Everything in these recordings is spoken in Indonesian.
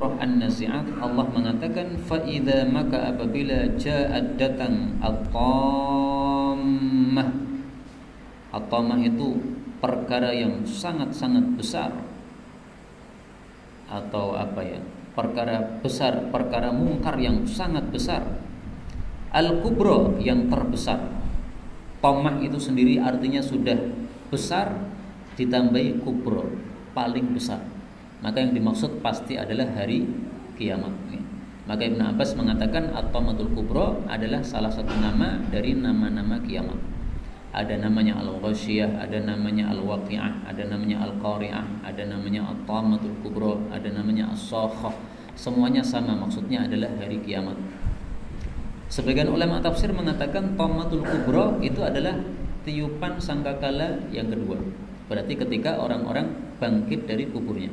surah An-Nazi'at Allah mengatakan fa idza maka apabila ja'at datang at-tammah. At-tammah itu perkara yang sangat-sangat besar, atau apa ya? Perkara besar, perkara mungkar yang sangat besar. Al-kubra yang terbesar. Tammah itu sendiri artinya sudah besar ditambahi kubra, paling besar. Maka yang dimaksud pasti adalah hari kiamat. Maka Ibnu Abbas mengatakan at-tammatul kubra adalah salah satu nama dari nama-nama kiamat. Ada namanya al-ghasyiyah, ada namanya al-waqi'ah, ada namanya al-qari'ah, ada namanya at-tammatul kubra, ada namanya as-sakhah. Semuanya sama, maksudnya adalah hari kiamat. Sebagian ulama tafsir mengatakan tammatul kubra itu adalah tiupan sangkakala yang kedua. Berarti ketika orang-orang bangkit dari kuburnya.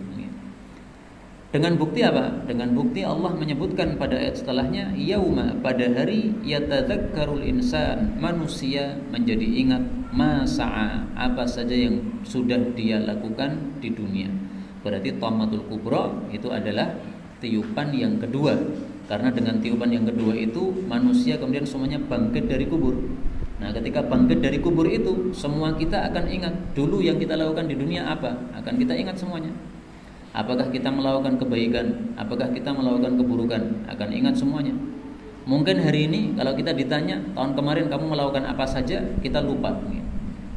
Dengan bukti apa? Dengan bukti Allah menyebutkan pada ayat setelahnya, yauma, pada hari yatadzakkarul insan, manusia menjadi ingat masa'a, apa saja yang sudah dia lakukan di dunia. Berarti tammatul kubra itu adalah tiupan yang kedua. Karena dengan tiupan yang kedua itu manusia kemudian semuanya bangkit dari kubur. Nah, ketika bangkit dari kubur itu, semua kita akan ingat dulu yang kita lakukan di dunia apa? Akan kita ingat semuanya. Apakah kita melakukan kebaikan? Apakah kita melakukan keburukan? Akan ingat semuanya. Mungkin hari ini kalau kita ditanya, tahun kemarin kamu melakukan apa saja, kita lupa.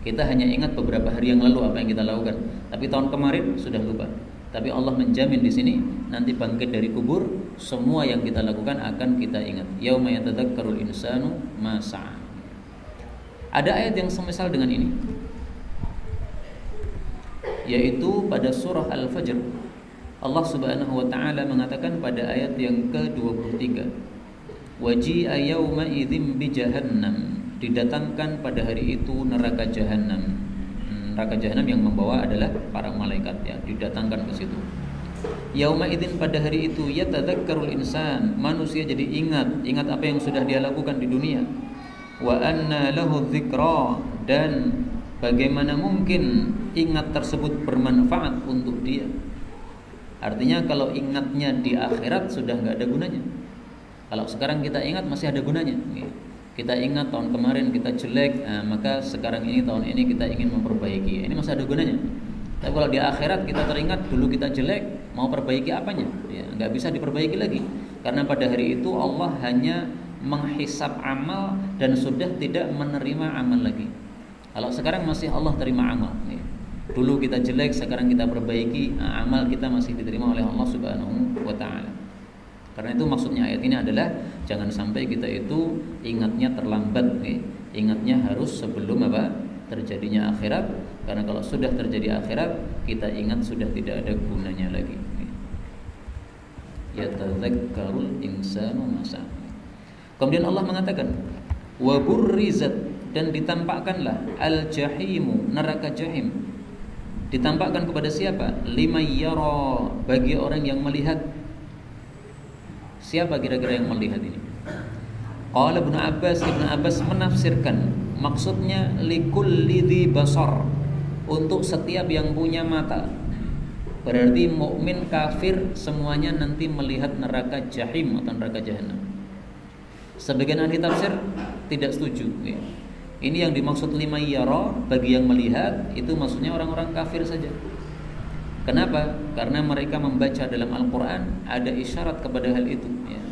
Kita hanya ingat beberapa hari yang lalu apa yang kita lakukan. Tapi tahun kemarin sudah lupa. Tapi Allah menjamin di sini nanti bangkit dari kubur, semua yang kita lakukan akan kita ingat. Yauma yatadzakkarul insanu ma sa'a. Ada ayat yang semisal dengan ini, yaitu pada surah Al-Fajr. Allah Subhanahu wa taala mengatakan pada ayat yang ke-23, waji'a yauma idzim bi jahannam, didatangkan pada hari itu neraka jahanam. Neraka jahanam yang membawa adalah para malaikat, ya, didatangkan ke situ. Yauma idzin, pada hari itu, yatadzakkarul insan, manusia jadi ingat apa yang sudah dia lakukan di dunia. Wa anna lahu dzikra, dan bagaimana mungkin ingat tersebut bermanfaat untuk dia. Artinya kalau ingatnya di akhirat sudah nggak ada gunanya. Kalau sekarang kita ingat masih ada gunanya. Kita ingat tahun kemarin kita jelek, maka sekarang ini tahun ini kita ingin memperbaiki. Ini masih ada gunanya. Tapi kalau di akhirat kita teringat dulu kita jelek, mau perbaiki apanya? Ya, nggak bisa diperbaiki lagi. Karena pada hari itu Allah hanya menghisab amal dan sudah tidak menerima amal lagi. Kalau sekarang masih Allah terima amal. Dulu kita jelek, sekarang kita perbaiki, amal kita masih diterima oleh Allah Subhanahu wa taala. Karena itu maksudnya ayat ini adalah jangan sampai kita itu ingatnya terlambat, ingatnya harus sebelum apa? Terjadinya akhirat. Karena kalau sudah terjadi akhirat, kita ingat sudah tidak ada gunanya lagi. Yatadzakkarul insanu masa. Kemudian Allah mengatakan, wa burrizat, dan ditampakkanlah al-jahimu, neraka jahim. Ditampakkan kepada siapa? Liman yara, bagi orang yang melihat. Siapa kira-kira yang melihat ini? Qala Ibnu Abbas menafsirkan, maksudnya likulli dzi basar, untuk setiap yang punya mata. Berarti mukmin kafir semuanya nanti melihat neraka jahim atau neraka jahanam. Sebagian ahli tafsir tidak setuju. Ini yang dimaksud lima yara, bagi yang melihat, itu maksudnya orang-orang kafir saja. Kenapa? Karena mereka membaca dalam Al-Quran ada isyarat kepada hal itu, ya.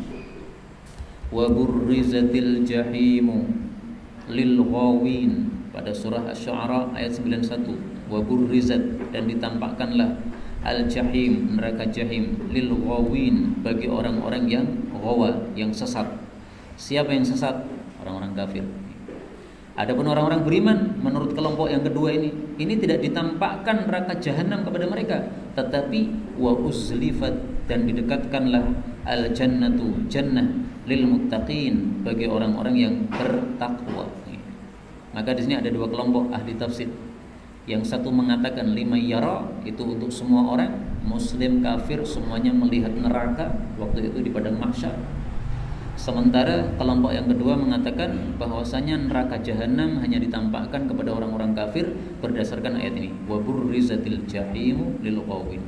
Wa burrizatil jahimu lil ghawin, pada surah Asy-Syu'ara ayat 91. Wa burrizat, dan ditampakkanlah al-jahim, neraka jahim, lil ghawin, bagi orang-orang yang ghawa, yang sesat. Siapa yang sesat? Orang-orang kafir. Adapun orang-orang beriman, menurut kelompok yang kedua ini tidak ditampakkan neraka jahanam kepada mereka, tetapi wa uzlifat, dan didekatkanlah al-jannatu, jannah, lil muttaqin, bagi orang-orang yang bertakwa. Maka di sini ada dua kelompok ahli tafsir. Yang satu mengatakan lima yara, itu untuk semua orang, muslim kafir semuanya melihat neraka waktu itu di padang mahsyar. Sementara kelompok yang kedua mengatakan bahwasanya neraka jahanam hanya ditampakkan kepada orang-orang kafir berdasarkan ayat ini, wa burrizatil jahimu lil qawin.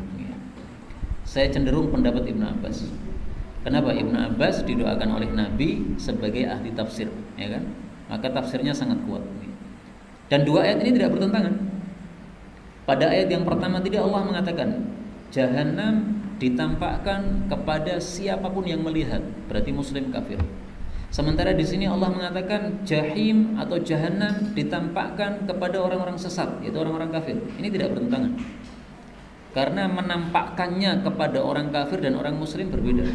Saya cenderung pendapat Ibnu Abbas. Kenapa? Ibnu Abbas didoakan oleh Nabi sebagai ahli tafsir, ya kan? Maka tafsirnya sangat kuat. Dan dua ayat ini tidak bertentangan. Pada ayat yang pertama tidak Allah mengatakan Jahanam ditampakkan kepada siapapun yang melihat, berarti muslim kafir. Sementara di sini Allah mengatakan jahim atau jahanam ditampakkan kepada orang-orang sesat, yaitu orang-orang kafir. Ini tidak bertentangan. Karena menampakkannya kepada orang kafir dan orang muslim berbeda.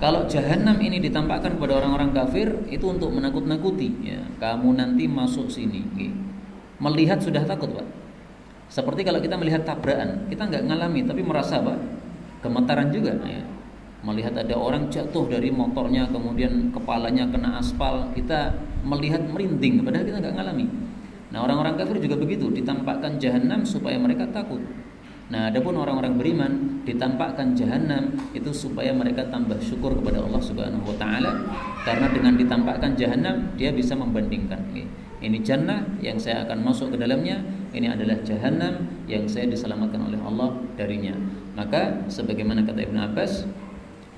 Kalau jahanam ini ditampakkan kepada orang-orang kafir, itu untuk menakut-nakuti, ya. Kamu nanti masuk sini. Melihat sudah takut, Pak. Seperti kalau kita melihat tabrakan, kita nggak ngalami tapi merasa apa? Gemetaran juga, ya. Melihat ada orang jatuh dari motornya, kemudian kepalanya kena aspal, kita melihat merinding, padahal kita nggak ngalami. Nah, orang-orang kafir juga begitu, ditampakkan jahanam supaya mereka takut. Nah, adapun orang-orang beriman ditampakkan jahanam itu supaya mereka tambah syukur kepada Allah Subhanahu wa taala, karena dengan ditampakkan jahanam dia bisa membandingkan. Ini jannah yang saya akan masuk ke dalamnya, ini adalah jahanam yang saya diselamatkan oleh Allah darinya. Maka sebagaimana kata Ibnu Abbas,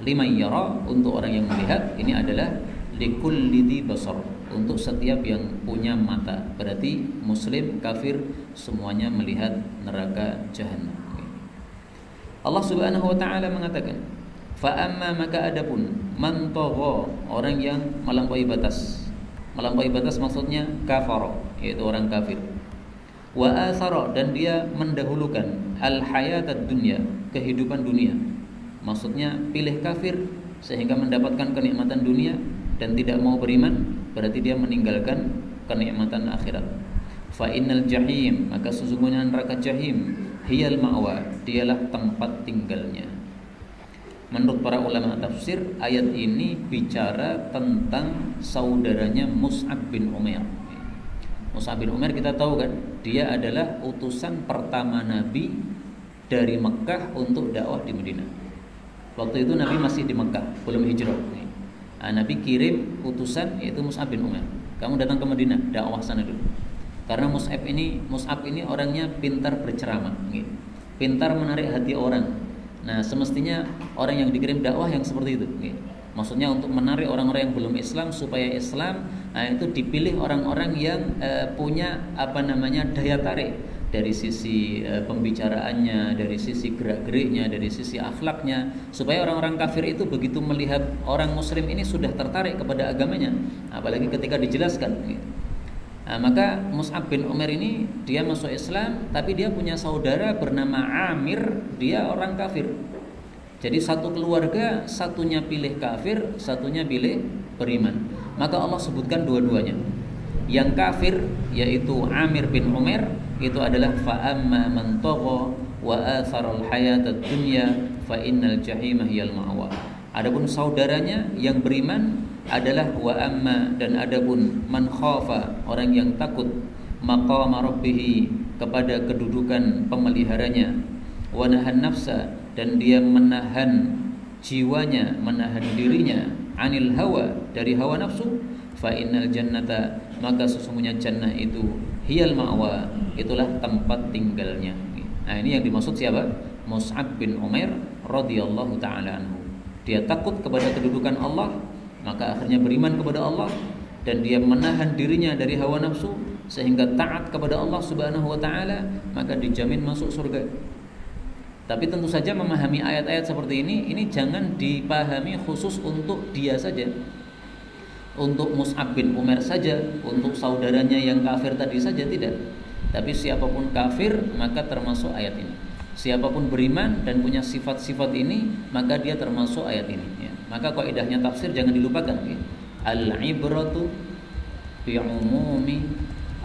liman yara, untuk orang yang melihat, ini adalah likulli dzi basar, untuk setiap yang punya mata. Berarti muslim, kafir semuanya melihat neraka jahanam. Allah Subhanahu wa taala mengatakan, fa amma, maka adapun man tagha, orang yang melampaui batas. Melampaui batas maksudnya kafara, yaitu orang kafir. Wa athara, dan dia mendahulukan al hayatad dunya, kehidupan dunia. Maksudnya pilih kafir sehingga mendapatkan kenikmatan dunia dan tidak mau beriman, berarti dia meninggalkan kenikmatan akhirat. Fa innal jahim, maka sesungguhnya neraka jahim, hiyal ma'wa, dialah tempat tinggalnya. Menurut para ulama tafsir, ayat ini bicara tentang saudaranya Mus'ab bin Umair. Mus'ab bin Umair kita tahu kan, dia adalah utusan pertama Nabi dari Mekah untuk dakwah di Madinah. Waktu itu Nabi masih di Mekah, belum hijrah. Nabi kirim utusan, yaitu Mus'ab bin Umair. Kamu datang ke Madinah, dakwah sana dulu. Karena Mus'ab ini orangnya pintar berceramah, pintar menarik hati orang. Nah, semestinya orang yang dikirim dakwah yang seperti itu. Maksudnya untuk menarik orang-orang yang belum Islam supaya Islam. Nah, itu dipilih orang-orang yang punya daya tarik dari sisi pembicaraannya, dari sisi gerak-geriknya, dari sisi akhlaknya, supaya orang-orang kafir itu begitu melihat orang muslim ini sudah tertarik kepada agamanya, apalagi ketika dijelaskan. Nah, maka Mus'ab bin Umair ini dia masuk Islam, tapi dia punya saudara bernama Amir, dia orang kafir. Jadi satu keluarga, satunya pilih kafir, satunya pilih beriman. Maka Allah sebutkan dua-duanya. Yang kafir yaitu Amir bin Umair itu adalah fa amma man tagha wa atharal hayatad dunya fa innal jahima hiyal ma'wa. Adapun saudaranya yang beriman adalah wa amma, dan adapun man khafa, orang yang takut maqama rabbih, kepada kedudukan pemeliharanya, wa nahan nafsa, dan dia menahan jiwanya, menahan dirinya, anil hawa, dari hawa nafsu, fa innal jannata, maka sesungguhnya jannah itu hiyal ma'wa, itulah tempat tinggalnya. Nah, ini yang dimaksud siapa? Mus'ab bin Umair radhiyallahu taala anhu. Dia takut kepada kedudukan Allah, maka akhirnya beriman kepada Allah, dan dia menahan dirinya dari hawa nafsu sehingga taat kepada Allah Subhanahu wa taala, maka dijamin masuk surga. Tapi tentu saja memahami ayat-ayat seperti ini jangan dipahami khusus untuk dia saja, untuk Mus'ab bin Umair saja, untuk saudaranya yang kafir tadi saja, tidak. Tapi siapapun kafir maka termasuk ayat ini. Siapapun beriman dan punya sifat-sifat ini, maka dia termasuk ayat ini, ya. Maka kaidahnya tafsir jangan dilupakan, ya. Al-ibratu bi umumi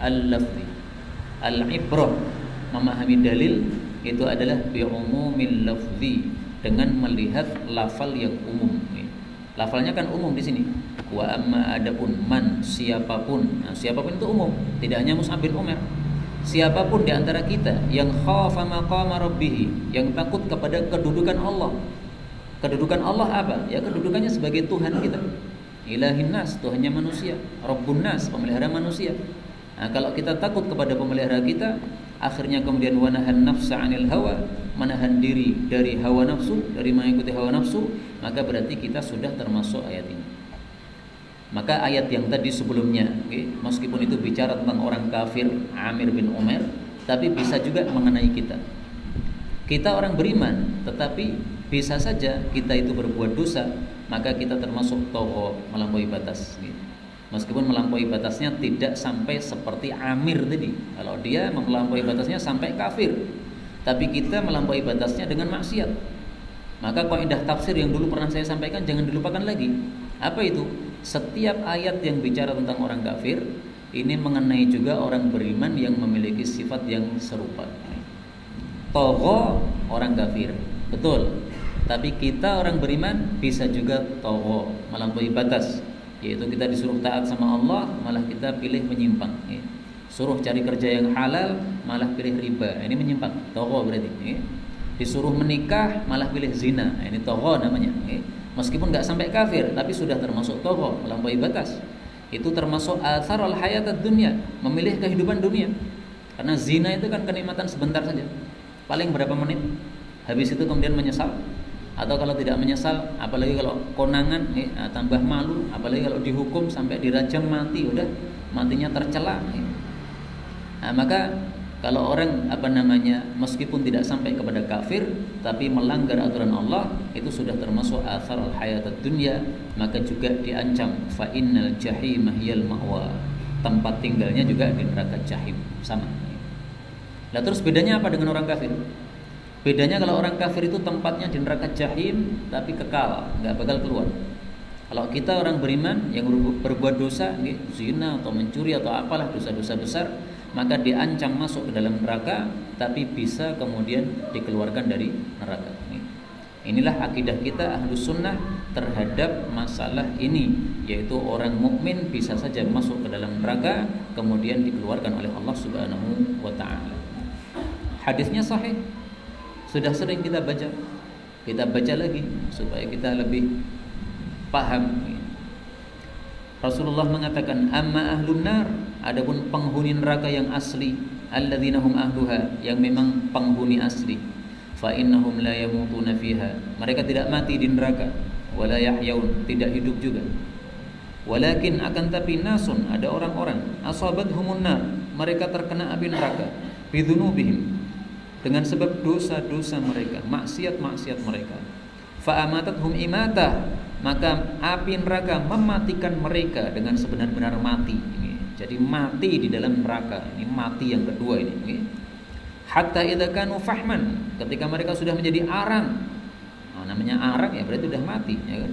al-lafzi. Al-ibrah, memahami dalil, itu adalah bi umumil lafzi, dengan melihat lafal yang umum, ya. Lafalnya kan umum di sini. Wa amma, adapun man, siapapun. Nah, siapapun itu umum, tidak hanya Mus'ab bin Umair. Siapapun di antara kita yang khafa maqama rabbih, yang takut kepada kedudukan Allah. Kedudukan Allah apa? Ya, kedudukannya sebagai Tuhan kita. Ilahin nas, Tuhannya manusia. Rabbun nas, pemelihara manusia. Nah, kalau kita takut kepada pemelihara kita, akhirnya kemudian wanahan nafsa 'anil hawa, menahan diri dari hawa nafsu, dari mengikuti hawa nafsu, maka berarti kita sudah termasuk ayat ini. Maka ayat yang tadi sebelumnya, meskipun itu bicara tentang orang kafir Amir bin Umair, tapi bisa juga mengenai kita. Kita orang beriman, tetapi bisa saja kita itu berbuat dosa, maka kita termasuk tagha, melampaui batas. Meskipun melampaui batasnya tidak sampai seperti Amir tadi. Kalau dia melampaui batasnya sampai kafir, tapi kita melampaui batasnya dengan maksiat. Maka kaidah tafsir yang dulu pernah saya sampaikan jangan dilupakan lagi. Apa itu? Setiap ayat yang bicara tentang orang kafir ini mengenai juga orang beriman yang memiliki sifat yang serupa. Tagha orang kafir, betul. Tapi kita orang beriman bisa juga tagha, melampaui batas. Yaitu kita disuruh taat sama Allah, malah kita pilih menyimpang. Suruh cari kerja yang halal, malah pilih riba. Ini menyimpang, tagha berarti. Disuruh menikah, malah pilih zina. Ini tagha namanya. Meskipun nggak sampai kafir, tapi sudah termasuk tagha, melampaui batas. Itu termasuk atharul hayatad dunya, memilih kehidupan dunia. Karena zina itu kan kenikmatan sebentar saja. Paling berapa menit? Habis itu kemudian menyesal. Atau kalau tidak menyesal, apalagi kalau konangan, tambah malu. Apalagi kalau dihukum sampai dirajam mati, udah matinya tercela. Nah, maka kalau orang meskipun tidak sampai kepada kafir tapi melanggar aturan Allah, itu sudah termasuk atharul hayatad dunya, maka juga diancam fa innal jahima hiyal ma'wa. Tempat tinggalnya juga di neraka jahim, sama. Nah, terus bedanya apa dengan orang kafir? Bedanya kalau orang kafir itu tempatnya di neraka jahim tapi kekal, enggak bakal keluar. Kalau kita orang beriman yang berbuat dosa, zina atau mencuri atau apalah dosa-dosa besar, maka diancam masuk ke dalam neraka, tapi bisa kemudian dikeluarkan dari neraka. Inilah akidah kita Ahlus Sunnah terhadap masalah ini, yaitu orang mukmin bisa saja masuk ke dalam neraka, kemudian dikeluarkan oleh Allah Subhanahu wa Ta'ala. Hadisnya sahih, sudah sering kita baca. Kita baca lagi supaya kita lebih paham. Rasulullah mengatakan, amma ahlun nar, adapun penghuni neraka yang asli, alladzina hum ahluha, yang memang penghuni asli, fa innahum la yamutuna fiha, mereka tidak mati di neraka, wala yahyaun, tidak hidup juga. Walakin akan tapi nasun, ada orang-orang, asabathum nar, mereka terkena api neraka, bidzunubihim, dengan sebab dosa-dosa mereka, maksiat-maksiat mereka. Fa amatathum imatah, maka api neraka mematikan mereka dengan sebenar-benar mati. Jadi mati di dalam neraka. Ini mati yang kedua ini. Hatta idza kanu fahman, ketika mereka sudah menjadi arang. Namanya arang ya berarti sudah mati, ya kan?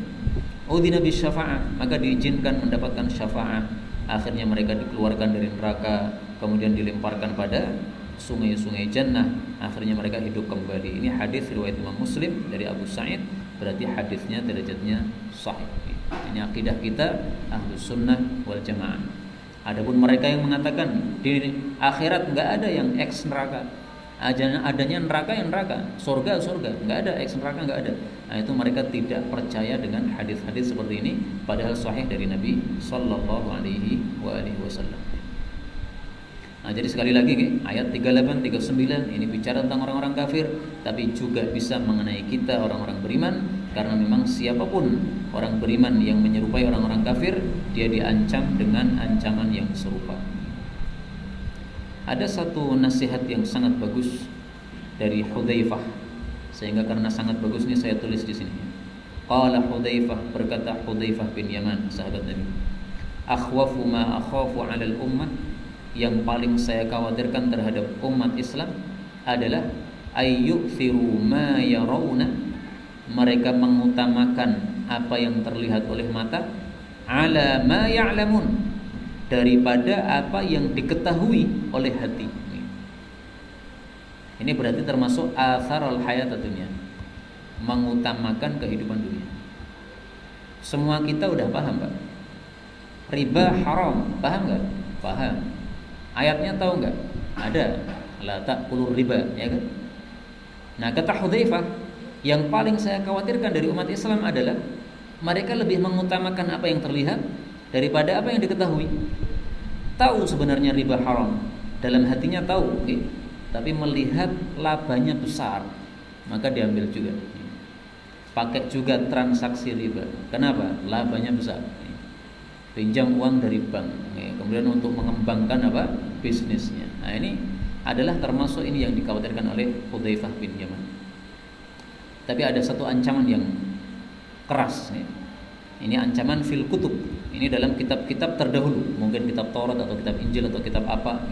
Udhina bisyafa'ah, maka diizinkan mendapatkan syafaat. Akhirnya mereka dikeluarkan dari neraka, kemudian dilemparkan pada sungai-sungai jannah. Akhirnya mereka hidup kembali. Ini hadis riwayat Imam Muslim dari Abu Sa'id, berarti hadisnya derajatnya sahih. Ini akidah kita Ahlus Sunnah wal Jamaah. Adapun mereka yang mengatakan di akhirat enggak ada yang ex neraka, adanya neraka yang neraka, surga, enggak ada ex neraka, enggak ada. Nah, itu mereka tidak percaya dengan hadis-hadis seperti ini, padahal sahih dari Nabi sallallahu alaihi wasallam. Nah, jadi sekali lagi ayat 38 39 ini bicara tentang orang-orang kafir, tapi juga bisa mengenai kita orang-orang beriman, karena memang siapapun orang beriman yang menyerupai orang-orang kafir, dia diancam dengan ancaman yang serupa. Ada satu nasihat yang sangat bagus dari Hudzaifah, sehingga karena sangat bagus ini saya tulis di sini. Qala Hudzaifah, berkata Hudzaifah bin Yaman, sahabat Nabi, akhwafu ma akhafu 'alal ummah, yang paling saya khawatirkan terhadap umat Islam adalah ayyukthiru ma yarawna, mereka mengutamakan apa yang terlihat oleh mata, ala ma ya'lamun, daripada apa yang diketahui oleh hati. Ini berarti termasuk atharul hayatad dunya, mengutamakan kehidupan dunia. Semua kita udah paham, Pak. Riba haram, paham enggak? Paham. Ayatnya tahu enggak? Ada. La ta'kulur riba, ya kan? Nah, kata Hudzaifah, yang paling saya khawatirkan dari umat Islam adalah mereka lebih mengutamakan apa yang terlihat daripada apa yang diketahui. Tahu sebenarnya riba haram, dalam hatinya tahu, tapi melihat labanya besar, maka diambil juga. Pakai juga transaksi riba. Kenapa? Labanya besar. Pinjam uang dari bank, kemudian untuk mengembangkan apa? Bisnisnya. Nah, ini adalah termasuk ini yang dikhawatirkan oleh Hudzaifah bin Yaman. Tapi ada satu ancaman yang keras. Ini ancaman fil kutub. Ini dalam kitab-kitab terdahulu, mungkin kitab Taurat atau kitab Injil atau kitab apa.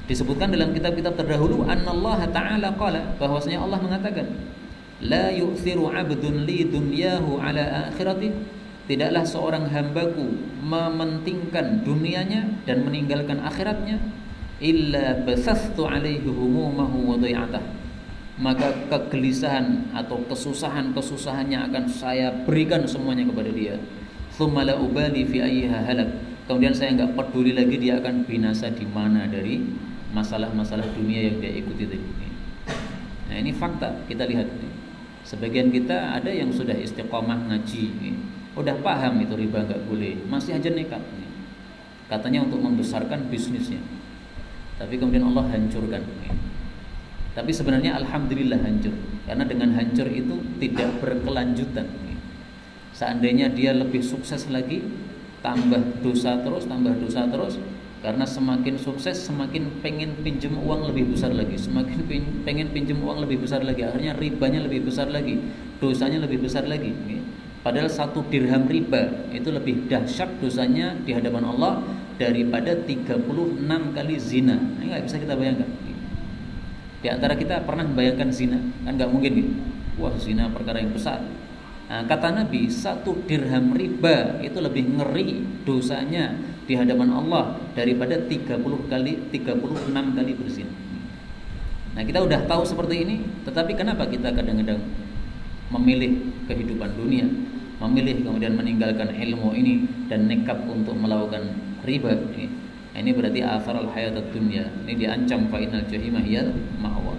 Disebutkan dalam kitab-kitab terdahulu, Anallaha Ta'ala qala, bahwasanya Allah mengatakan, la yu'thiru 'abdun li dunyahu 'ala akhirati. Tidaklah seorang hambaku mementingkan dunianya dan meninggalkan akhiratnya, illa basastu 'alaihi humumahu wa dhai'atah. Maka kegelisahan atau kesusahannya akan saya berikan semuanya kepada dia. Tsumma la ubali fi ayyiha halak. Kemudian saya enggak peduli lagi dia akan binasa di mana dari masalah-masalah dunia yang dia ikuti tadi. Nah, ini fakta, kita lihat. Sebagian kita ada yang sudah istiqomah ngaji, udah paham itu riba enggak boleh, masih aja nekat. Katanya untuk membesarkan bisnisnya. Tapi kemudian Allah hancurkan. Tapi sebenarnya alhamdulillah hancur, karena dengan hancur itu tidak berkelanjutan. Seandainya dia lebih sukses lagi, tambah dosa terus, karena semakin sukses semakin pengen pinjam uang lebih besar lagi, semakin pengen pinjam uang lebih besar lagi, akhirnya ribanya lebih besar lagi, dosanya lebih besar lagi. Padahal 1 dirham riba itu lebih dahsyat dosanya di hadapan Allah daripada 36 kali zina. Ini nggak bisa kita bayangkan. Di antara kita pernah membayangkan zina? Kan nggak mungkin gitu. Wah, zina perkara yang besar. Nah, kata Nabi, 1 dirham riba itu lebih ngeri dosanya di hadapan Allah daripada 36 kali berzina. Nah, kita udah tahu seperti ini, tetapi kenapa kita kadang-kadang memilih kehidupan dunia, memilih kemudian meninggalkan ilmu ini dan nekat untuk melakukan riba ini? Ini berarti athar al-hayat ad-dunya. Ini diancam fa innal jahima hiyal ma'wa.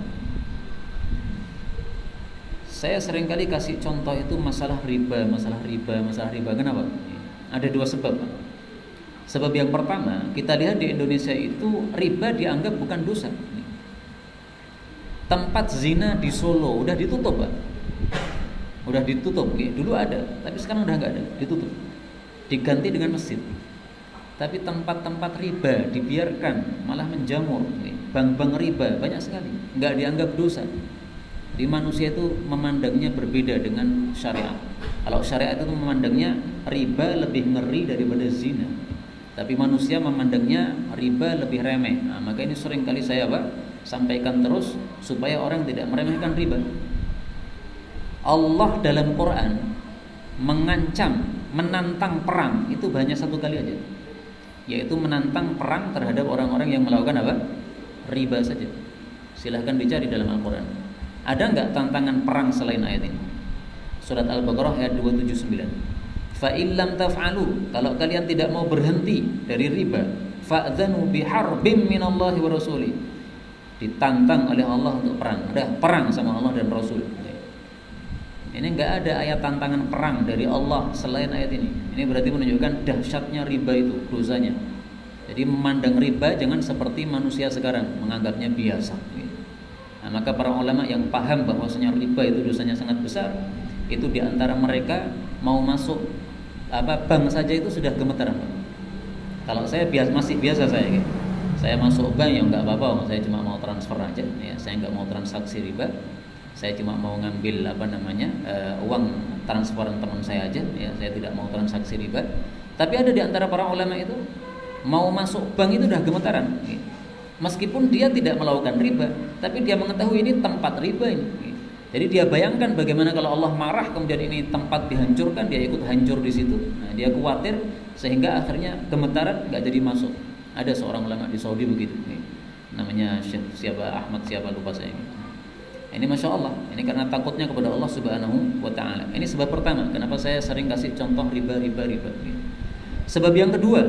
Saya seringkali kasih contoh itu masalah riba. Kenapa? Ada 2 sebab. Sebab yang pertama, kita lihat di Indonesia itu riba dianggap bukan dosa. Tempat zina di Solo udah ditutup, Pak. Udah ditutup, dulu ada, tapi sekarang udah nggak ada, ditutup. Diganti dengan masjid. Tapi tempat-tempat riba dibiarkan, malah menjamur. Bank-bank riba banyak sekali, nggak dianggap dosa. Di manusia itu memandangnya berbeda dengan syariat. Kalau syariat itu memandangnya riba lebih ngeri daripada zina, tapi manusia memandangnya riba lebih remeh. Nah, maka ini sering kali saya sampaikan terus supaya orang tidak meremehkan riba. Allah dalam Quran mengancam, menantang perang itu hanya 1 kali aja, yaitu menantang perang terhadap orang-orang yang melakukan riba saja. Silahkan dicari dalam Al-Quran. Ada enggak tantangan perang selain ayat ini? Surat Al-Baqarah ayat 279. Fa illam taf'alu, kalau kalian tidak mau berhenti dari riba, fa'dzanu biharbim minallahi wa rasuli. Ditantang oleh Allah untuk perang. Ada perang sama Allah dan Rasul. Ini enggak ada ayat tantangan perang dari Allah selain ayat ini. Ini berarti menunjukkan dahsyatnya riba itu, dosanya. Jadi memandang riba jangan seperti manusia sekarang, menganggapnya biasa. Nah, maka para ulama yang paham bahwasanya riba itu dosanya sangat besar, itu diantara mereka mau masuk bank saja itu sudah gemetar. Kalau saya masih biasa saya masuk bank ya nggak apa-apa, saya cuma mau transfer aja, ya saya nggak mau transaksi riba. Saya cuma mau ngambil uang transferan teman saya aja, ya saya tidak mau transaksi riba. Tapi ada di antara para ulama itu mau masuk bank itu udah gemetaran, meskipun dia tidak melakukan riba, tapi dia mengetahui ini tempat riba ini. Jadi dia bayangkan bagaimana kalau Allah marah kemudian ini tempat dihancurkan, dia ikut hancur di situ. Nah, dia khawatir sehingga akhirnya gemetaran nggak jadi masuk. Ada seorang ulama di Saudi begitu, namanya Syekh Ahmad lupa saya ini. Ini Masya Allah, ini karena takutnya kepada Allah Subhanahu wa Ta'ala. Ini sebab pertama, kenapa saya sering kasih contoh riba. Sebab yang kedua,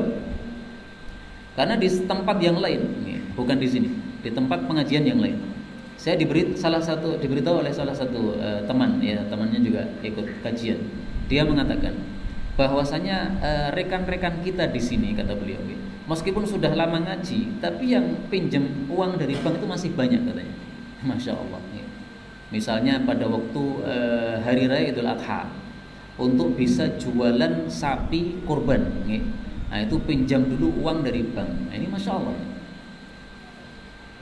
karena di tempat yang lain, bukan di sini, di tempat pengajian yang lain, saya diberitahu oleh salah satu teman, ya temannya juga ikut kajian. Dia mengatakan bahwasanya rekan-rekan kita di sini, kata beliau, meskipun sudah lama ngaji, tapi yang pinjam uang dari bank itu masih banyak katanya. Masya Allah. Misalnya pada waktu hari raya Idul Adha, untuk bisa jualan sapi kurban, nah itu pinjam dulu uang dari bank. Nah, ini masya Allah,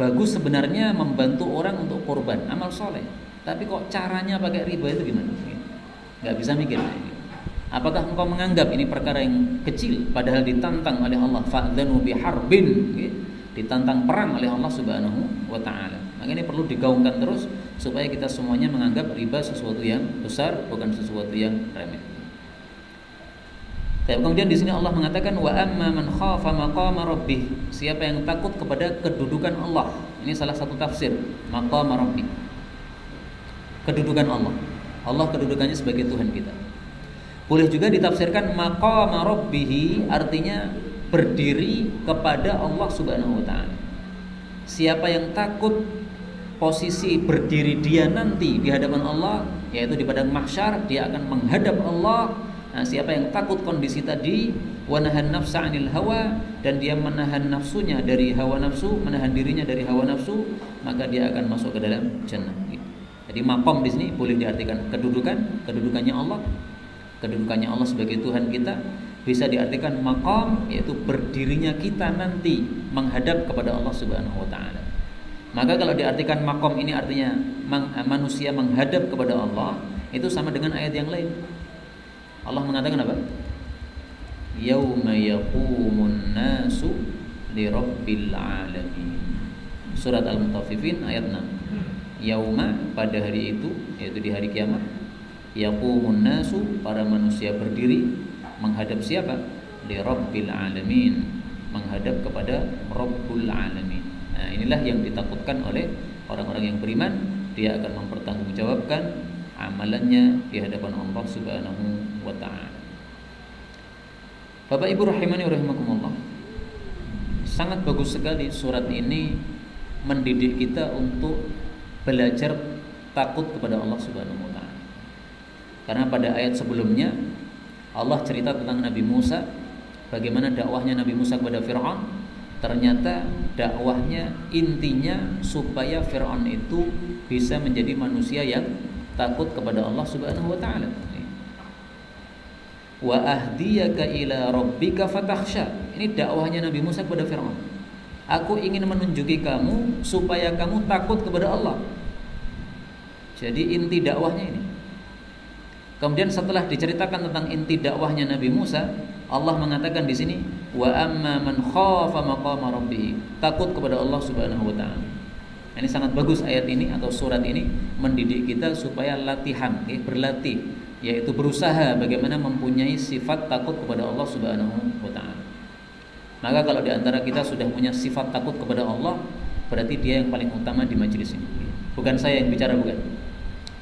bagus sebenarnya membantu orang untuk kurban, amal soleh. Tapi kok caranya pakai riba itu gimana? Nggak bisa mikir. Apakah engkau menganggap ini perkara yang kecil, padahal ditantang oleh Allah, fa'dzanu biharbin, ditantang perang oleh Allah Subhanahu wa Ta'ala. Maka ini perlu digaungkan terus supaya kita semuanya menganggap riba sesuatu yang besar, bukan sesuatu yang remeh. Kemudian di sini Allah mengatakan wa amma man khafa maqama rabbih, siapa yang takut kepada kedudukan Allah. Ini salah satu tafsir maqama rabbih, kedudukan Allah. Allah kedudukannya sebagai Tuhan kita. Boleh juga ditafsirkan maqama rabbih, artinya berdiri kepada Allah Subhanahu wa Ta'ala. Siapa yang takut posisi berdiri dia nanti di hadapan Allah, yaitu di padang mahsyar, dia akan menghadap Allah. Nah, siapa yang takut kondisi tadi, wa nahan nafsa 'anil hawa, dan dia menahan nafsunya dari hawa nafsu, menahan dirinya dari hawa nafsu, maka dia akan masuk ke dalam jannah. Jadi maqam di sini boleh diartikan kedudukannya Allah. Kedudukannya Allah sebagai Tuhan kita. Bisa diartikan maqam, yaitu berdirinya kita nanti menghadap kepada Allah Subhanahu wa Ta'ala. Maka kalau diartikan maqam ini artinya manusia menghadap kepada Allah, itu sama dengan ayat yang lain. Allah mengatakan apa? Yauma yaqumun nasu lirabbil alamin. Surat Al-Mutaffifin ayat 6. Yauma, pada hari itu, yaitu di hari kiamat, yaqumun nasu, para manusia berdiri menghadap siapa? Lirabbil alamin, menghadap kepada Rabbul alamin. Nah, inilah yang ditakutkan oleh orang-orang yang beriman. Dia akan mempertanggungjawabkan amalannya di hadapan Allah Subhanahu wa Ta'ala. Bapak Ibu rahimani wa rahimakumullah, sangat bagus sekali surat ini mendidik kita untuk belajar takut kepada Allah Subhanahu wa Ta'ala. Karena pada ayat sebelumnya Allah cerita tentang Nabi Musa, bagaimana dakwahnya Nabi Musa kepada Fir'aun. Ternyata dakwahnya intinya supaya Fir'aun itu bisa menjadi manusia yang takut kepada Allah Subhanahu wa Ta'ala. Wa ahdiyaka ila rabbika fatakhsha. Ini dakwahnya Nabi Musa kepada Fir'aun. Aku ingin menunjuki kamu supaya kamu takut kepada Allah. Jadi inti dakwahnya ini. Kemudian setelah diceritakan tentang inti dakwahnya Nabi Musa, Allah mengatakan di sini wa amma man khafa maqama rabbih, takut kepada Allah Subhanahu wa Ta'ala. Ini sangat bagus ayat ini atau surat ini mendidik kita supaya latihan, berlatih, yaitu berusaha bagaimana mempunyai sifat takut kepada Allah Subhanahu wa Ta'ala. Maka kalau di antara kita sudah punya sifat takut kepada Allah, berarti dia yang paling utama di majelis ini. Bukan saya yang bicara, bukan.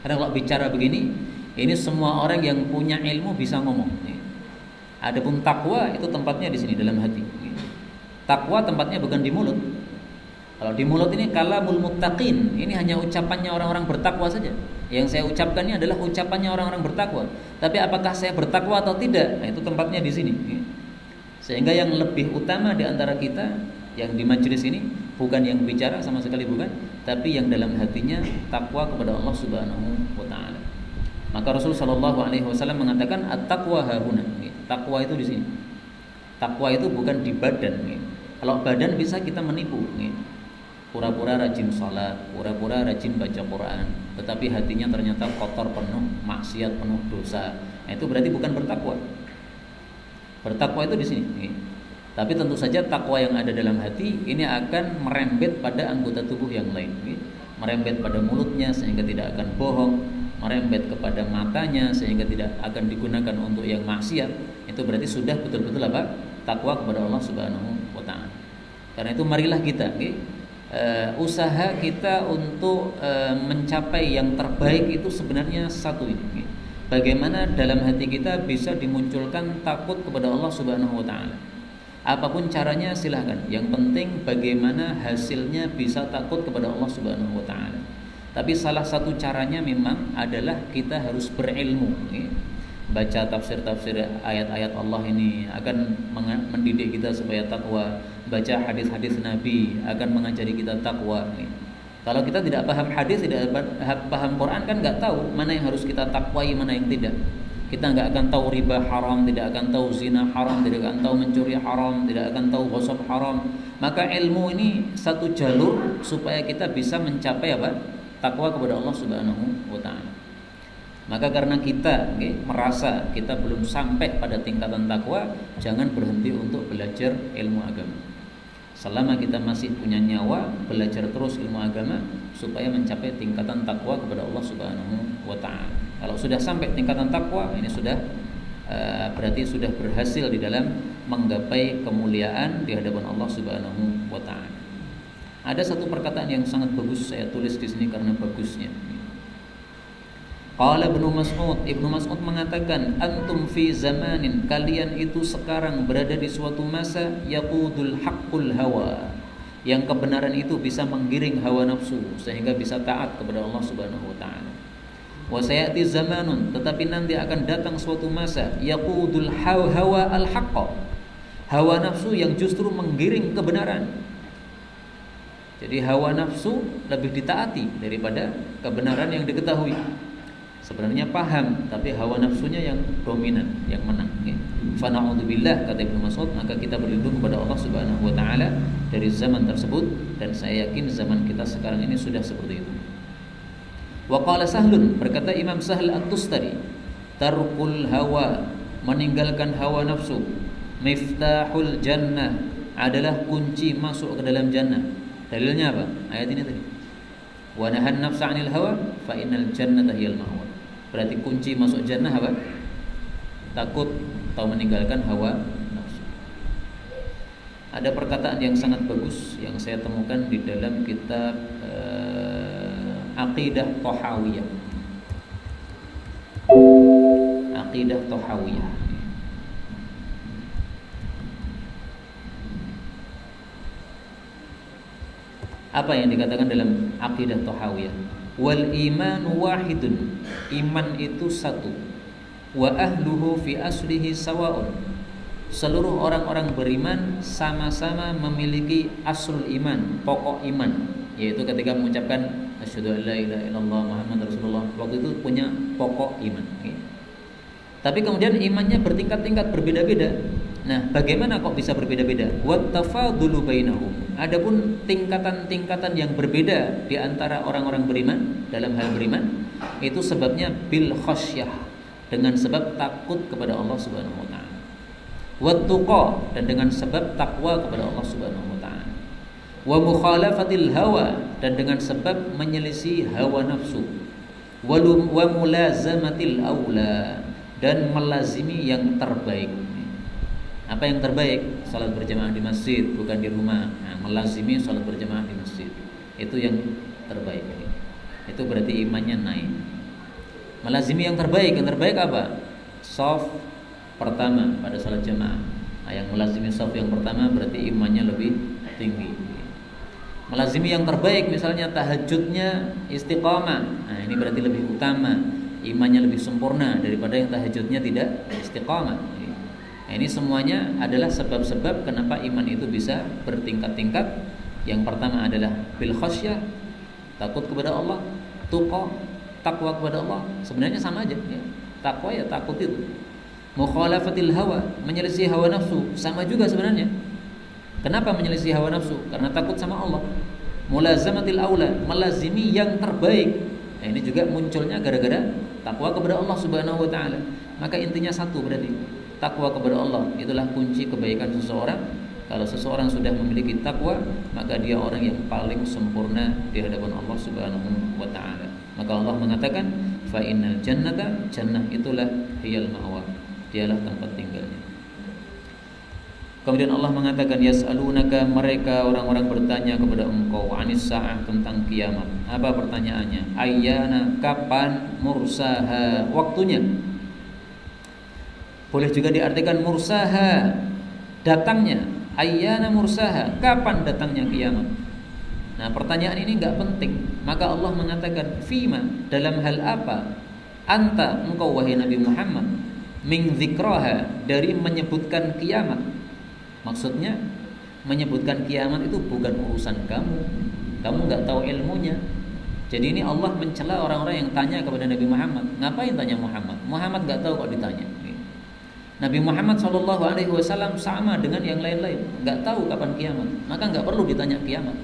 Karena kalau bicara begini, ini semua orang yang punya ilmu bisa ngomong. Adapun takwa itu tempatnya di sini, dalam hati. Takwa tempatnya bukan di mulut. Kalau di mulut ini kalamul muttaqin, ini hanya ucapannya orang-orang bertakwa saja. Yang saya ucapkan ini adalah ucapannya orang-orang bertakwa. Tapi apakah saya bertakwa atau tidak? Nah, itu tempatnya di sini. Sehingga yang lebih utama di antara kita yang di majelis ini bukan yang bicara, sama sekali bukan, tapi yang dalam hatinya takwa kepada Allah Subhanahu wa Ta'ala. Maka Rasul sallallahu alaihi wasallam mengatakan at-taqwa hahuna. Takwa itu di sini. Takwa itu bukan di badan. Kalau badan bisa kita menipu. Pura-pura rajin sholat, pura-pura rajin baca Quran, tetapi hatinya ternyata kotor, penuh maksiat, penuh dosa. Itu berarti bukan bertakwa. Bertakwa itu di sini. Tapi tentu saja takwa yang ada dalam hati ini akan merembet pada anggota tubuh yang lain. Merembet pada mulutnya sehingga tidak akan bohong, merembet kepada matanya sehingga tidak akan digunakan untuk yang maksiat. Itu berarti sudah betul-betul apa? Takwa kepada Allah Subhanahu wa Ta'ala. Karena itu marilah kita usaha kita untuk mencapai yang terbaik itu sebenarnya satu ini. Bagaimana dalam hati kita bisa dimunculkan takut kepada Allah Subhanahu wa Ta'ala. Apapun caranya silahkan. Yang penting bagaimana hasilnya bisa takut kepada Allah Subhanahu wa Ta'ala. Tapi salah satu caranya memang adalah kita harus berilmu. Baca tafsir-tafsir ayat-ayat Allah ini akan mendidik kita supaya takwa. Baca hadis-hadis Nabi akan mengajari kita takwa. Kalau kita tidak paham hadis, tidak paham Quran, kan nggak tahu mana yang harus kita takwai, mana yang tidak. Kita nggak akan tahu riba haram, tidak akan tahu zina haram, tidak akan tahu mencuri haram, tidak akan tahu ghosab haram. Maka ilmu ini satu jalur supaya kita bisa mencapai apa? Takwa kepada Allah Subhanahu wa taala. Maka karena kita merasa kita belum sampai pada tingkatan takwa, jangan berhenti untuk belajar ilmu agama. Selama kita masih punya nyawa, belajar terus ilmu agama supaya mencapai tingkatan takwa kepada Allah Subhanahu wa taala. Kalau sudah sampai tingkatan takwa, ini sudah berarti sudah berhasil di dalam menggapai kemuliaan di hadapan Allah Subhanahu wa taala. Ada satu perkataan yang sangat bagus, saya tulis di sini karena bagusnya. Qala Ibnu Mas'ud mengatakan, antum fi zamanin, kalian itu sekarang berada di suatu masa yaqudul haqqul hawa, yang kebenaran itu bisa menggiring hawa nafsu sehingga bisa taat kepada Allah Subhanahu wa taala. Wa sayati zamanun, tetapi nanti akan datang suatu masa yaqudul hawa al haqqa, hawa nafsu yang justru menggiring kebenaran. Jadi hawa nafsu lebih ditaati daripada kebenaran yang diketahui. Sebenarnya paham, tapi hawa nafsunya yang dominan, yang menang. Fa na'udzubillah, kata Ibnu Mas'ud, maka kita berlindung kepada Allah Subhanahu wa taala dari zaman tersebut, dan saya yakin zaman kita sekarang ini sudah seperti itu. Wa qala Sahlun, berkata Imam Sahl At-Tustari, tarkul hawa, meninggalkan hawa nafsu, miftahul jannah, adalah kunci masuk ke dalam jannah. Dalilnya apa? Ayat ini tadi. Wa nahan nafsa 'anil hawa fa innal jannata hiyal ma'wa. Berarti kunci masuk jannah apa? Takut atau meninggalkan hawa nafsu. Ada perkataan yang sangat bagus yang saya temukan di dalam kitab Aqidah Thahawiyah. Aqidah Thahawiyah. Apa yang dikatakan dalam Aqidah Thahawiyah? Wal iman wahidun, iman itu satu. Wa ahluhu fi aslihi sawaun, seluruh orang-orang beriman sama-sama memiliki aslul iman, pokok iman, yaitu ketika mengucapkan asyhadu an la ilaha illallah Muhammad Rasulullah, waktu itu punya pokok iman. Tapi kemudian imannya bertingkat-tingkat, berbeda-beda. Nah, bagaimana kok bisa berbeda-beda? Wat tafadulu bainahum. Adapun tingkatan-tingkatan yang berbeda di antara orang-orang beriman dalam hal beriman, itu sebabnya bil khasyah, dengan sebab takut kepada Allah Subhanahu wa taala. Wat tuqa, dan dengan sebab takwa kepada Allah Subhanahu wa taala. Wa mukhalafatil hawa, dan dengan sebab menyelisih hawa nafsu. Wa mulazamatil aula, dan melazimi yang terbaik. Apa yang terbaik? Salat berjamaah di masjid, bukan di rumah. Nah, melazimi salat berjamaah di masjid, itu yang terbaik. Itu berarti imannya naik. Melazimi yang terbaik apa? Shaf pertama pada salat jamaah. Nah, yang melazimi shaf yang pertama berarti imannya lebih tinggi. Melazimi yang terbaik, misalnya tahajudnya istiqamah. Nah, ini berarti lebih utama, imannya lebih sempurna daripada yang tahajudnya tidak istiqamah. Ini semuanya adalah sebab-sebab kenapa iman itu bisa bertingkat-tingkat. Yang pertama adalah bil khasyah, takut kepada Allah. Tuqa, takwa kepada Allah. Sebenarnya sama aja ya. Takwa ya takut itu. Mukhalafatil hawa, menyelisih hawa nafsu, sama juga sebenarnya. Kenapa menyelisih hawa nafsu? Karena takut sama Allah. Mulazamatil aula, melazimi yang terbaik. Nah, ini juga munculnya gara-gara takwa kepada Allah Subhanahu wa taala. Maka intinya satu berarti. Takwa kepada Allah itulah kunci kebaikan seseorang. Kalau seseorang sudah memiliki takwa, maka dia orang yang paling sempurna di hadapan Allah Subhanahu wa taala. Maka Allah mengatakan, fa innal jannata, jannah itulah hiyal ma'wa, dialah tempat tinggalnya. Kemudian Allah mengatakan, yas'alunaka, mereka orang-orang bertanya kepada engkau, anis sa'ah, tentang kiamat. Apa pertanyaannya? Ayyana, kapan, mursaha, waktunya. Boleh juga diartikan mursaha, datangnya. Ayyana mursaha, kapan datangnya kiamat. Nah, pertanyaan ini enggak penting. Maka Allah mengatakan, fima, dalam hal apa? Anta, engkau wahai Nabi Muhammad, min dzikraha, dari menyebutkan kiamat. Maksudnya menyebutkan kiamat itu bukan urusan kamu. kamu nggak tahu ilmunya. Jadi ini Allah mencela orang-orang yang tanya kepada Nabi Muhammad. Ngapain tanya Muhammad? Muhammad nggak tahu kok ditanya. Nabi Muhammad SAW sama dengan yang lain-lain, nggak tahu kapan kiamat, maka nggak perlu ditanya kiamat.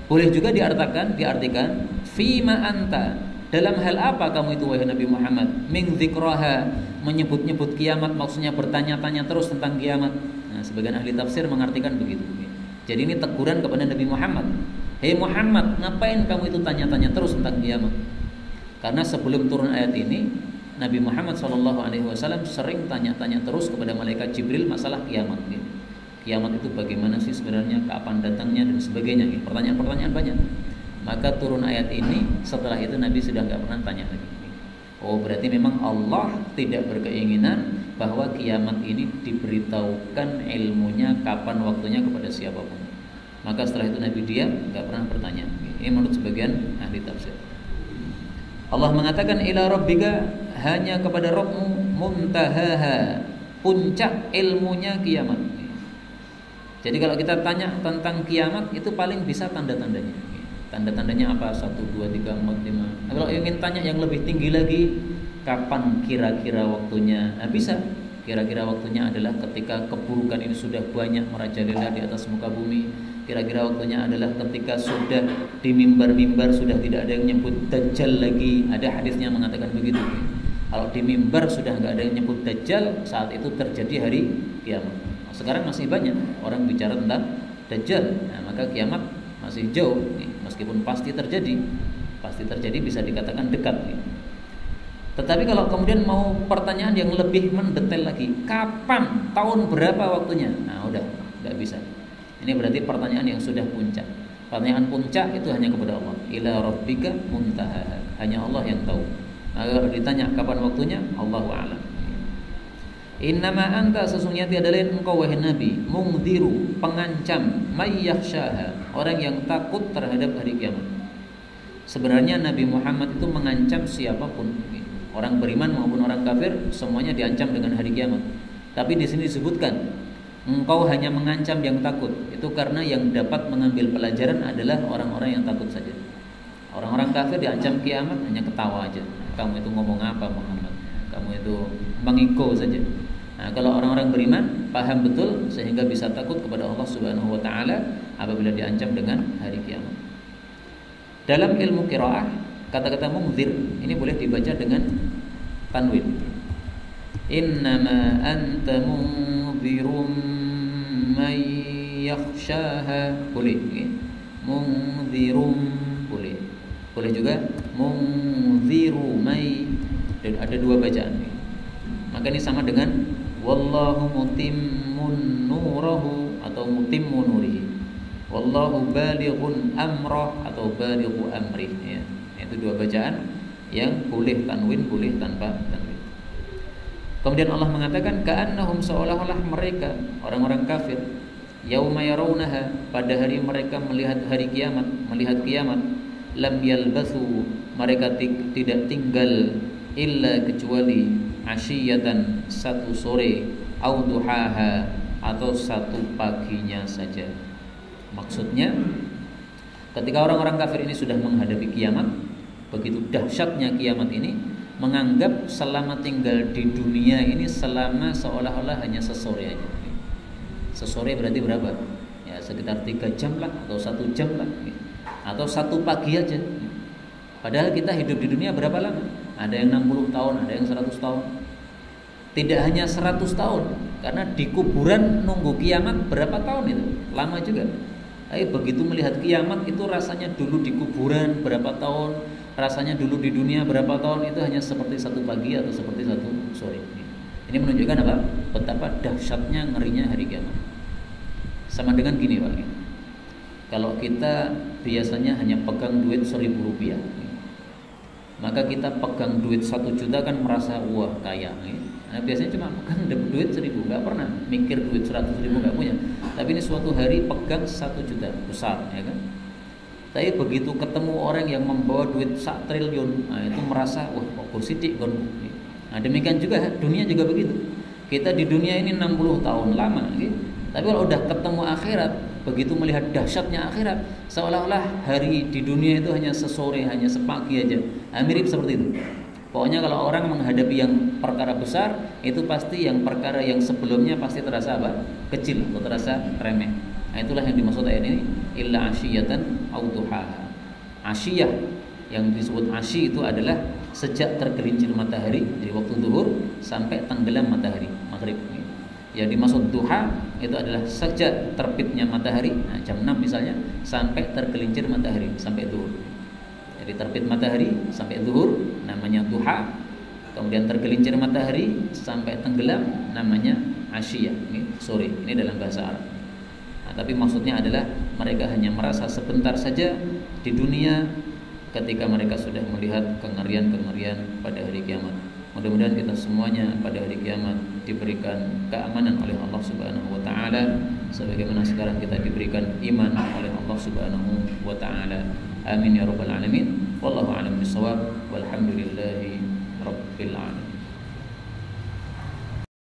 Boleh juga diartikan fima anta, dalam hal apa kamu itu wahai Nabi Muhammad, min dzikraha, menyebut-nyebut kiamat, maksudnya bertanya-tanya terus tentang kiamat. Nah, sebagian ahli tafsir mengartikan begitu. Jadi ini teguran kepada Nabi Muhammad. Hei Muhammad, ngapain kamu itu tanya-tanya terus tentang kiamat? Karena sebelum turun ayat ini, Nabi Muhammad SAW sering tanya-tanya terus kepada malaikat Jibril masalah kiamat. Kiamat itu bagaimana sih sebenarnya, kapan datangnya dan sebagainya. Pertanyaan-pertanyaan banyak. Maka turun ayat ini, setelah itu Nabi sudah nggak pernah tanya lagi. Oh, berarti memang Allah tidak berkeinginan bahwa kiamat ini diberitahukan ilmunya kapan waktunya kepada siapapun. Maka setelah itu Nabi diam, nggak pernah bertanya. Ini menurut sebagian ahli tafsir. Allah mengatakan ila rabbika, hanya kepada Rabbmu, muntahaha, puncak ilmunya kiamat. Jadi kalau kita tanya tentang kiamat, itu paling bisa tanda-tandanya. Tanda-tandanya apa? 1, 2, 3, 4, 5. Nah, kalau ingin tanya yang lebih tinggi lagi, kapan kira-kira waktunya? Nah, bisa. Kira-kira waktunya adalah ketika keburukan ini sudah banyak merajalela di atas muka bumi. Kira-kira waktunya adalah ketika sudah di mimbar-mimbar sudah tidak ada yang nyebut Dajjal lagi. Ada hadisnya mengatakan begitu. Kalau di mimbar sudah nggak ada yang nyebut Dajjal, saat itu terjadi hari kiamat. Nah, sekarang masih banyak orang bicara tentang Dajjal. Nah, maka kiamat masih jauh, meskipun pasti terjadi bisa dikatakan dekat. Tetapi kalau kemudian mau pertanyaan yang lebih mendetail lagi, kapan, tahun berapa waktunya? Nah, udah nggak bisa. Ini berarti pertanyaan yang sudah puncak. Pertanyaan puncak itu hanya kepada Allah. Ila rabbika muntaha. Hanya Allah yang tahu. Maka kalau ditanya kapan waktunya, Allahu a'lam. Innama anta, sesungguhnya tiada lain engkau wahai Nabi, mungdziru, pengancam, may yakhshaha, orang yang takut terhadap hari kiamat. Sebenarnya Nabi Muhammad itu mengancam siapapun, orang beriman maupun orang kafir, semuanya diancam dengan hari kiamat. Tapi di sini disebutkan engkau hanya mengancam yang takut. Itu karena yang dapat mengambil pelajaran adalah orang-orang yang takut saja. Orang-orang kafir diancam kiamat hanya ketawa aja. Kamu itu ngomong apa Muhammad? Kamu itu mengiko saja. Nah, kalau orang-orang beriman paham betul sehingga bisa takut kepada Allah Subhanahu wa taala apabila diancam dengan hari kiamat. Dalam ilmu qiraah, kata-kata mungdzir ini boleh dibaca dengan tanwin. Innama anta mungdzirum may yakhshaha, boleh. Mungdzirum boleh. Boleh juga mungdziru may, dan ada dua bacaan. Maka ini sama dengan wallahu mutimmun nurahu atau mutimmu nurihi. Wallahu balighun amrah atau balighu amrih, ya. Itu dua bacaan yang boleh tanwin, boleh tanpa tanwin. Kemudian Allah mengatakan ka'annahum, seolah-olah mereka orang-orang kafir, yauma yarawnaha, pada hari mereka melihat hari kiamat, melihat kiamat, lam yalbathu, mereka tidak tinggal illa kecuali asyiyatan, satu sore, au duhaha, atau satu paginya saja. Maksudnya ketika orang-orang kafir ini sudah menghadapi kiamat, begitu dahsyatnya kiamat ini, menganggap selama tinggal di dunia ini selama seolah-olah hanya sesore aja. Sesore berarti berapa? Ya sekitar 3 jam lah, atau 1 jam lah, atau 1 pagi aja. Padahal kita hidup di dunia berapa lama? Ada yang 60 tahun, ada yang 100 tahun. Tidak hanya 100 tahun, karena di kuburan nunggu kiamat berapa tahun itu? Lama juga. Tapi begitu melihat kiamat itu rasanya dulu di kuburan berapa tahun, rasanya dulu di dunia berapa tahun, itu hanya seperti 1 pagi atau seperti 1 sore. Ini menunjukkan apa? Betapa dahsyatnya, ngerinya hari kiamat. Sama dengan gini Pak, kalau kita biasanya hanya pegang duit 1.000 rupiah, maka kita pegang duit 1 juta kan merasa wah kaya. Nah, biasanya cuma pegang duit 1.000, nggak pernah mikir duit 100.000, nggak punya. Tapi ini suatu hari pegang 1 juta, besar, ya kan? Tapi begitu ketemu orang yang membawa duit 1 triliun, nah itu merasa wah kok kursidik kan. Nah, demikian juga dunia juga begitu. Kita di dunia ini 60 tahun lama, gitu. Tapi kalau udah ketemu akhirat, begitu melihat dahsyatnya akhirat, seolah-olah hari di dunia itu hanya sesore, hanya sepagi aja. Mirip seperti itu. Pokoknya kalau orang menghadapi yang perkara besar, itu pasti yang perkara yang sebelumnya pasti terasa apa? Kecil atau terasa remeh. Nah, itulah yang dimaksud ayat ini, illa asyiyatan aw duhaha. Asyiyah, yang disebut asyi itu adalah sejak tergelincir matahari dari waktu zuhur sampai tenggelam matahari maghrib. Yang dimaksud duha itu adalah sejak terbitnya matahari, nah, jam 6 misalnya, sampai tergelincir matahari sampai zuhur. Jadi terbit matahari sampai zuhur namanya duha, kemudian tergelincir matahari sampai tenggelam namanya asyiyah, ini sore. Ini dalam bahasa Arab. Nah, tapi maksudnya adalah mereka hanya merasa sebentar saja di dunia ketika mereka sudah melihat kengerian-kengerian pada hari kiamat. Mudah-mudahan kita semuanya pada hari kiamat diberikan keamanan oleh Allah Subhanahu wa taala sebagaimana sekarang kita diberikan iman oleh Allah Subhanahu wa taala. Amin ya rabbal alamin. Wallahu a'lam bishawab. Walhamdulillahi rabbil alamin.